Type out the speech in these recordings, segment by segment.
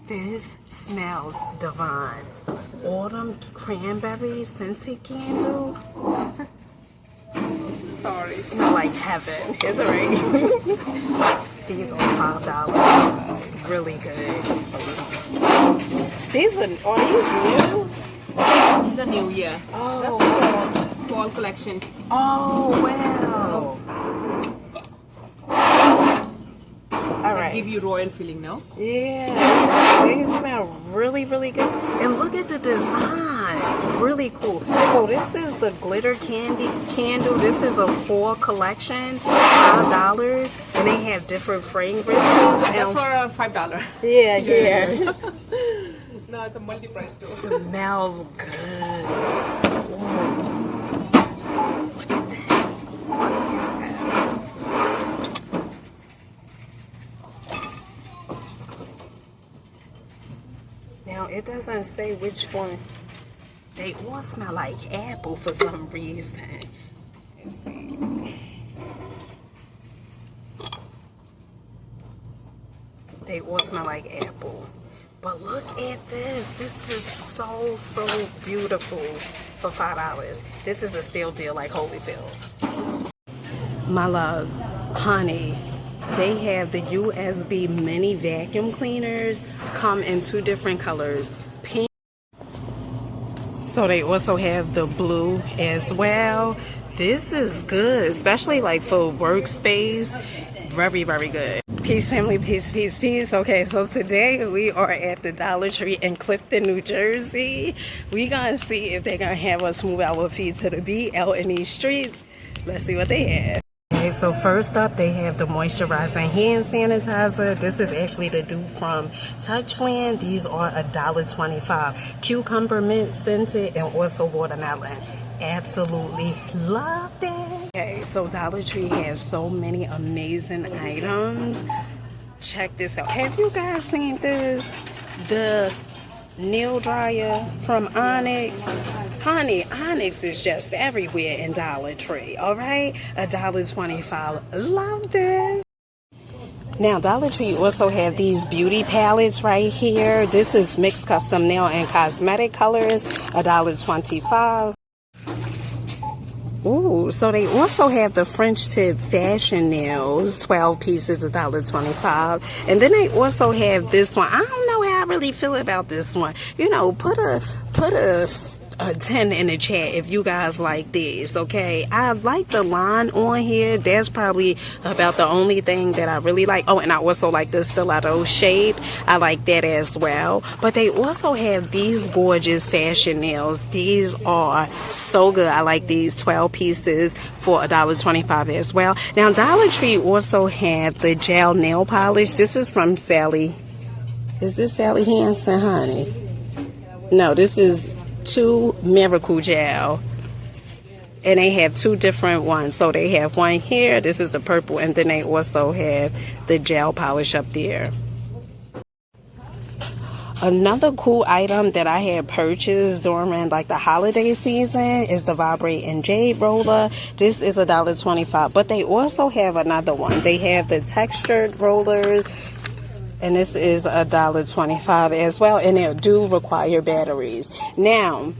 This smells divine. Autumn cranberry scented candle. Sorry. Smell like heaven. Is it right? These are $5. Really good. These are these new? The new year. Oh. That's fall collection. Oh wow. All right. Give you royal feeling, no? Yeah, they smell really, really good. And look at the design. Really cool. So this is the glitter candy candle. This is a fall collection, $5. And they have different fragrances. That's for $5. Yeah. No, it's a multi-price store. Smells good. Whoa. Look at this. Look at that. Now, it doesn't say which one. They all smell like apple for some reason. Let's see. They all smell like apple. But look at this. This is so beautiful for $5. This is a steal deal like Holyfield. My loves, honey, they have the USB mini vacuum cleaners, come in 2 different colors, pink. So they also have the blue as well. This is good, especially like for workspace. Very good. Peace, family, peace. Okay, so today we are at the Dollar Tree in Clifton, New Jersey. We gonna see if they're gonna have us move our feet to the beat out in these streets. Let's see what they have. Okay, so first up, they have the moisturizing hand sanitizer. This is actually the dupe from Touchland. These are $1.25. Cucumber mint scented and also watermelon. Absolutely love that. Okay, so Dollar Tree has so many amazing items. Check this out. Have you guys seen this? The nail dryer from Onyx. Honey, Onyx is just everywhere in Dollar Tree, all right? $1.25. Love this. Now, Dollar Tree also have these beauty palettes right here. This is mixed custom nail and cosmetic colors, $1.25. Ooh, so they also have the French tip fashion nails, 12 pieces, $1.25. And then they also have this one. I don't know how I really feel about this one. You know, put a 10 in the chat if you guys like this, okay? I like the line on here. That's probably about the only thing that I really like. Oh, and I also like the stiletto shape. I like that as well. But they also have these gorgeous fashion nails. These are so good. I like these 12 pieces for $1.25 as well. Now, Dollar Tree also have the gel nail polish. This is from Sally. Is this Sally Hansen, honey? No, this is 2 Miracle Gel, and they have 2 different ones. So they have one here, this is the purple, and then they also have the gel polish up there. Another cool item that I had purchased during like the holiday season is the Vibrate and Jade roller. This is $1.25, but they also have another one. They have the textured rollers, and this is $1.25 as well, and it do require batteries. Now,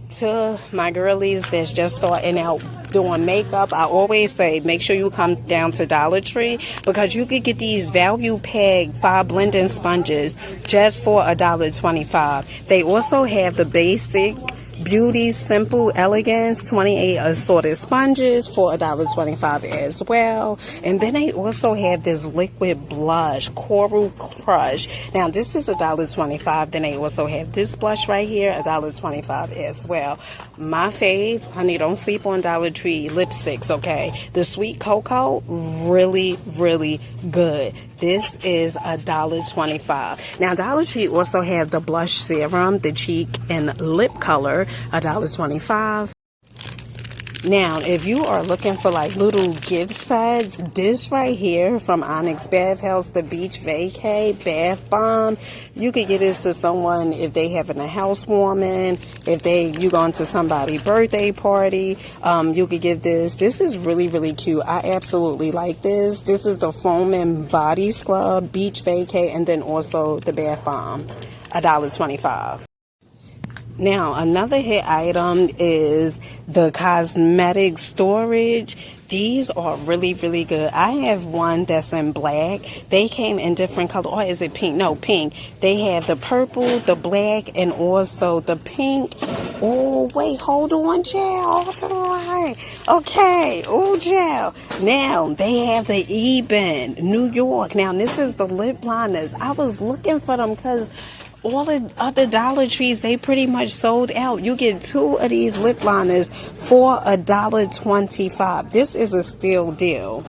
to my girlies that's just starting out doing makeup, I always say make sure you come down to Dollar Tree, because you could get these value pack 5 blending sponges just for $1.25. They also have the basic Beauty Simple Elegance 28 assorted sponges for $1.25 as well. And then they also have this liquid blush, Coral Crush. Now this is $1.25. Then they also have this blush right here, $1.25 as well. My fave, honey, don't sleep on Dollar Tree lipsticks, okay? The Sweet Cocoa, really good. This is $1.25. Now, Dollar Tree also have the blush serum, the cheek and lip color, $1.25. Now, if you are looking for like little gift sets, this right here from Onyx Bath House, the Beach Vacay Bath Bomb, you could get this to someone if they having a housewarming, if you going to somebody's birthday party, you could give this. This is really, really cute. I absolutely like this. This is the foam and body scrub, Beach Vacay, and then also the bath bombs, $1.25. Now, another hit item is the cosmetic storage. These are really, really good. I have one that's in black. They came in different colors. Or is it pink? No, pink. They have the purple, the black, and also the pink. Oh, wait, hold on, child. Okay. Oh, child. Now, they have the Eben, New York. Now, this is the lip liners. I was looking for them because all the other Dollar Trees, they pretty much sold out. You get 2 of these lip liners for $1.25. This is a steal deal.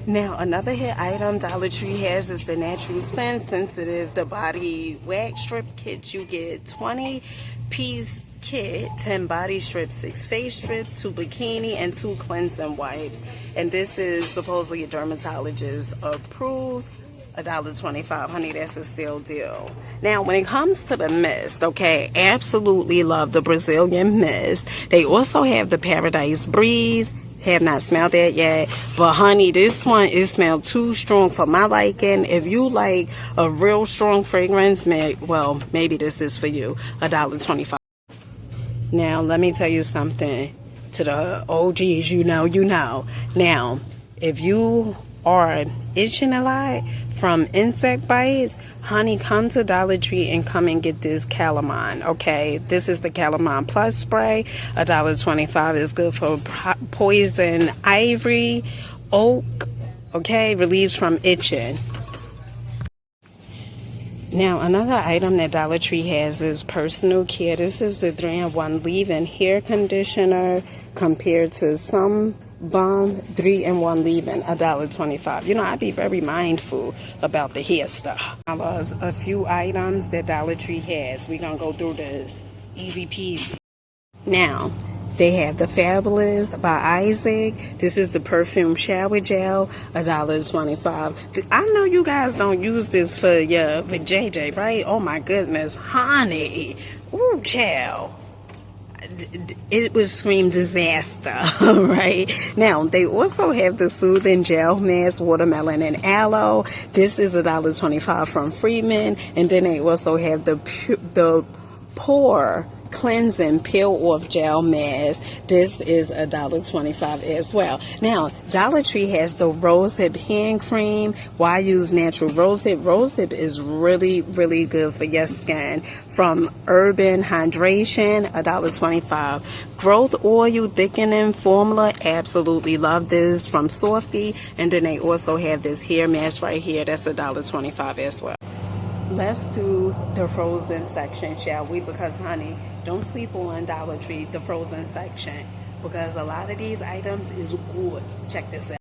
Now, another hit item Dollar Tree has is the Natural Scent Sensitive, the body wax strip kit. You get 20-piece kit, 10 body strips, 6 face strips, 2 bikini, and 2 cleansing wipes. And this is supposedly a dermatologist approved. $1.25, honey, that's a steal deal. Now, when it comes to the mist, okay, absolutely love the Brazilian mist. They also have the Paradise Breeze. Have not smelled that yet, but honey, this one is smelled too strong for my liking. If you like a real strong fragrance, well, maybe this is for you. $1.25. Now, let me tell you something. To the OGs, you know. Now, if you are itching a lot from insect bites, honey, come to Dollar Tree and come and get this calamine. Okay, this is the calamine plus spray. $1.25 is good for poison ivory, oak. Okay, relieves from itching. Now, another item that Dollar Tree has is personal care. This is the 3-in-1 leave-in hair conditioner compared to some Balm 3-in-1 leave-in, $1.25. You know, I be very mindful about the hair stuff. I love a few items that Dollar Tree has. We're going to go through this. Easy peasy. Now, they have the Fabulous by Isaac. This is the perfume shower gel, $1.25. I know you guys don't use this for JJ, right? Oh my goodness, honey. Ooh, child. It was scream disaster, right? Now, they also have the Soothing Gel Mask, Watermelon and Aloe. This is $1.25 from Freeman. And then they also have the Pore Cleansing Peel Off Gel Mask. This is $1.25 as well. Now, Dollar Tree has the Rosehip Hand Cream. Why use natural rosehip? Rosehip is really, really good for your skin. From Urban Hydration, $1.25. Growth Oil Thickening Formula. Absolutely love this from Softy. And then they also have this hair mask right here. That's $1.25 as well. Let's do the frozen section, shall we? Because, honey, don't sleep on Dollar Tree, the frozen section, because a lot of these items is good. Check this out.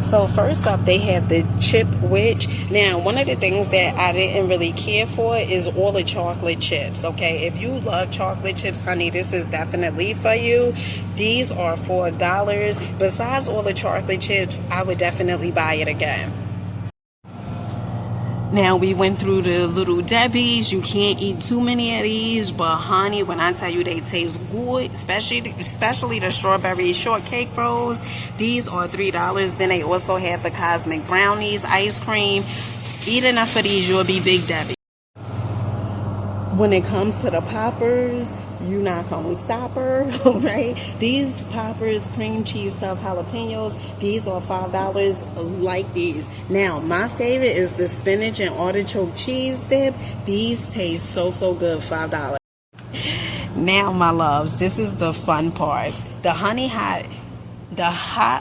So first up, they have the Chip Witch. Now, one of the things that I didn't really care for is all the chocolate chips, okay? If you love chocolate chips, honey, this is definitely for you. These are $4. Besides all the chocolate chips, I would definitely buy it again. Now, we went through the Little Debbie's. You can't eat too many of these, but honey, when I tell you they taste good, especially the strawberry shortcake rolls, these are $3. Then they also have the Cosmic Brownies ice cream. Eat enough of these, you'll be Big Debbie. When it comes to the poppers, you're not gonna stop her, right? These poppers, cream cheese stuffed jalapenos, these are $5 like these. Now, my favorite is the spinach and artichoke cheese dip. These taste so good, $5. Now, my loves, this is the fun part. The hot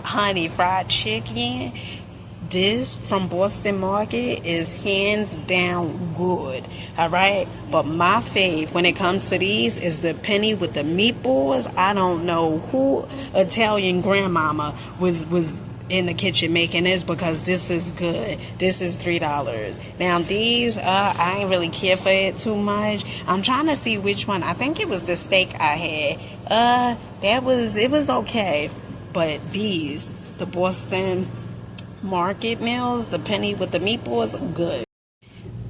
honey fried chicken. This from Boston Market is hands down good, all right? But my fave when it comes to these is the penny with the meatballs. I don't know who Italian grandmama was in the kitchen making this, because this is good. This is $3. Now these, I ain't really care for it too much. I'm trying to see which one. I think it was the steak I had. it was okay. But these, the Boston Market meals, the penny with the meatballs, good.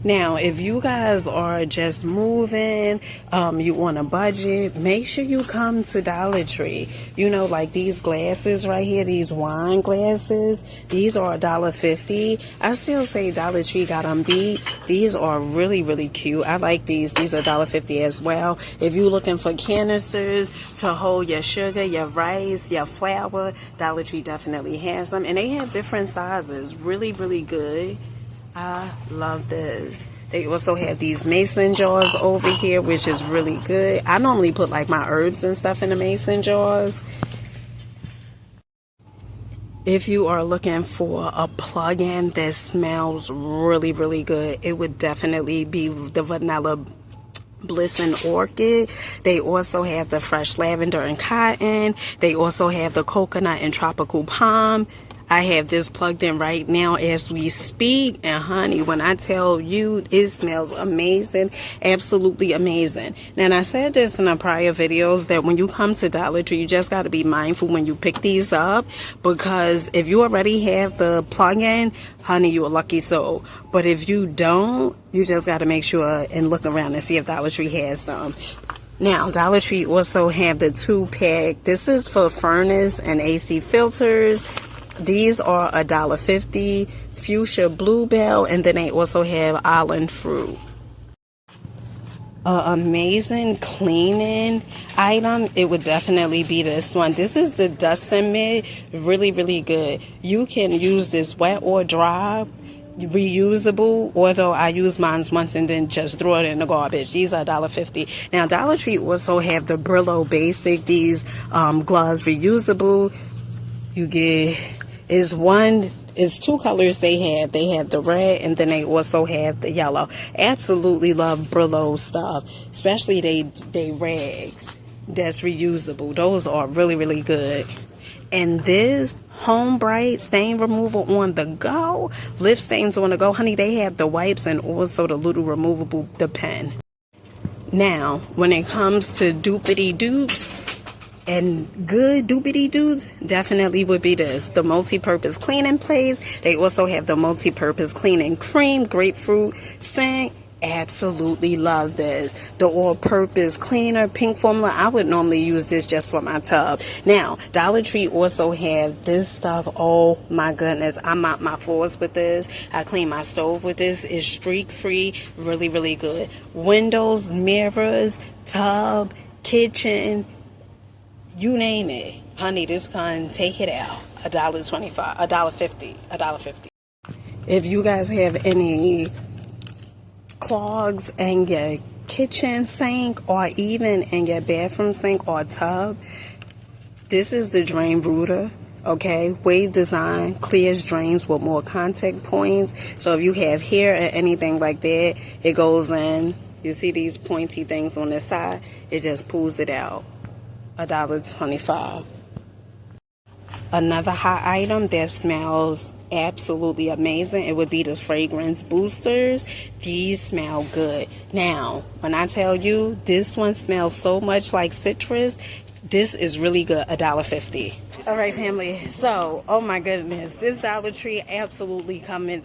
Now, if you guys are just moving, you on a budget, make sure you come to Dollar Tree. You know, like these glasses right here, these wine glasses, these are $1.50. I still say Dollar Tree got them beat. These are really, really cute. I like these. These are $1.50 as well. If you're looking for canisters to hold your sugar, your rice, your flour, Dollar Tree definitely has them. And they have different sizes. Really, really good. I love this. They also have these mason jars over here, which is really good. I normally put like my herbs and stuff in the mason jars. If you are looking for a plug-in that smells really, really good, it would definitely be the Vanilla Bliss and Orchid. They also have the fresh lavender and cotton. They also have the coconut and tropical palm. I have this plugged in right now as we speak, and honey, when I tell you, it smells amazing, absolutely amazing. Now, and I said this in the prior videos that when you come to Dollar Tree, you just got to be mindful when you pick these up, because if you already have the plug-in, honey, you're a lucky soul. But if you don't, you just got to make sure and look around and see if Dollar Tree has them. Now, Dollar Tree also have the 2-pack. This is for furnace and AC filters. These are $1.50, fuchsia bluebell, and then they also have island fruit. Amazing cleaning item, it would definitely be this one. This is the Dustin Mitt. Really, really good. You can use this wet or dry, reusable, although I use mine once and then just throw it in the garbage. These are $1.50. Now, Dollar Tree also have the Brillo Basic. These gloves reusable. You get is two colors they have. They have the red and then they also have the yellow. Absolutely love Brillo stuff, especially they rags that's reusable. Those are really, really good. And this Home Bright stain removal on the go, lip stains on the go, honey, they have the wipes and also the little removable, the pen. Now, when it comes to doopity dupes, and good doopity dupes, definitely would be this, the multi-purpose cleaning place. They also have the multi-purpose cleaning cream, grapefruit scent. Absolutely love this. The all-purpose cleaner, pink formula. I would normally use this just for my tub. Now, Dollar Tree also have this stuff. Oh my goodness, I mop my floors with this. I clean my stove with this. It's streak-free. Really, really good. Windows, mirrors, tub, kitchen, you name it, honey, this can take it out. $1.25, $1.50, $1.50. If you guys have any clogs in your kitchen sink or even in your bathroom sink or tub, this is the drain rooter. Okay, Wave Design clears drains with more contact points. So if you have hair or anything like that, it goes in. You see these pointy things on the side? It just pulls it out. $1.25. Another hot item that smells absolutely amazing, it would be the fragrance boosters. These smell good. Now, when I tell you this one smells so much like citrus, this is really good. $1.50. All right, family. So, oh my goodness, this Dollar Tree absolutely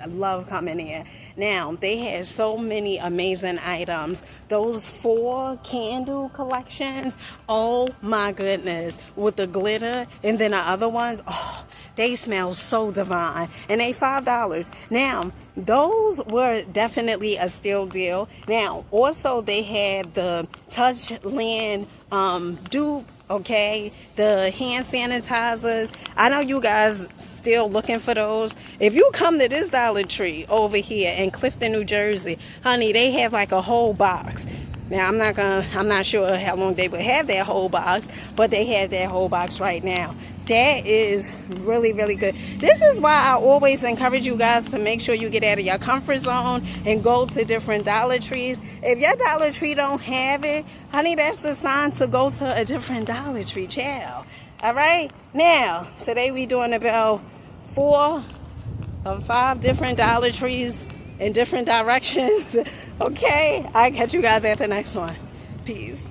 love coming in. Now, they had so many amazing items. Those 4 candle collections, oh my goodness, with the glitter, and then the other ones, oh, they smell so divine. And they $5. Now, those were definitely a steal deal. Now, also they had the Touchland dupe. Okay, the hand sanitizers. I know you guys still looking for those. If you come to this Dollar Tree over here in Clifton, New Jersey, honey, they have like a whole box. Now, I'm not sure how long they would have that whole box, but they have that whole box right now. That is really, really good. This is why I always encourage you guys to make sure you get out of your comfort zone and go to different Dollar Trees. If your Dollar Tree don't have it, honey, that's the sign to go to a different Dollar Tree, child. All right? Now, today we doing about 4 or 5 different Dollar Trees in different directions. Okay? I'll catch you guys at the next one. Peace.